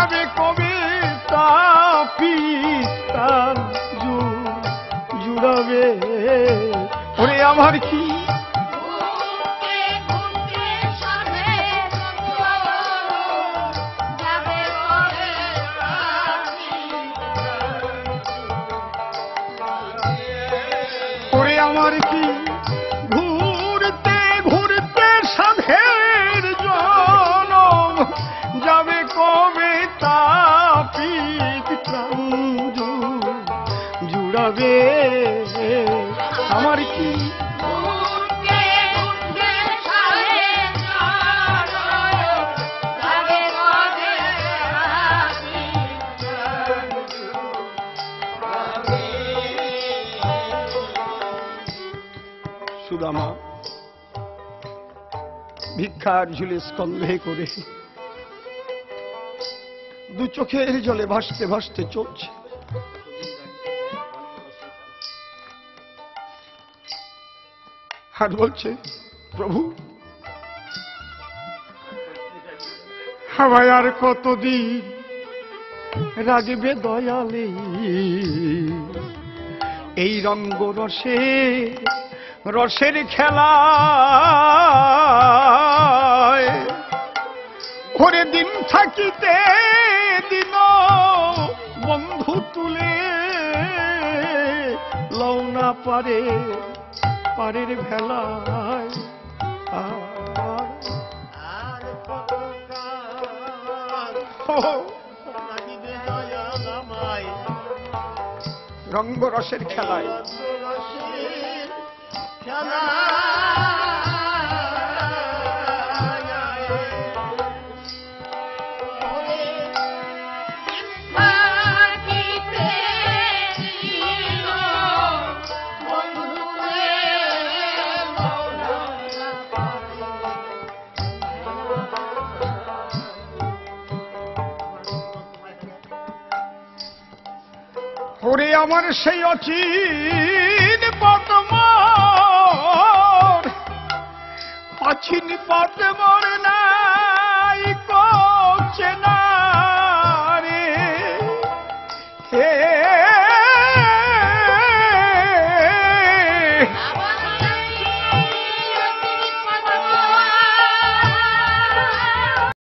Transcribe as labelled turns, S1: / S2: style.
S1: যাবে কবে তাপিস তার জুড়াবে ওরে আমার কি আমার কি ঘুরতে ঘুরতে সাধের জনম যাবে কবে তাপিত প্রাণ জুড়াবে আমার কি সুদামা ভিক্ষার ঝুলে স্কন্ধে করে দু চোখের জলে ভাসতে ভাসতে চলছে আর বলছে প্রভু আমায় আর কতদিন রাগবে দয়ালে এই রঙ্গ রসে রসের খেলা ওরে দিন থাকিতে দিন বন্ধু তুলে লও না পারে পারের ভেলায় রঙ্গরসের খেলায় ওরে আমার সেই অচিন পদ্ম অচিন পদ্মর না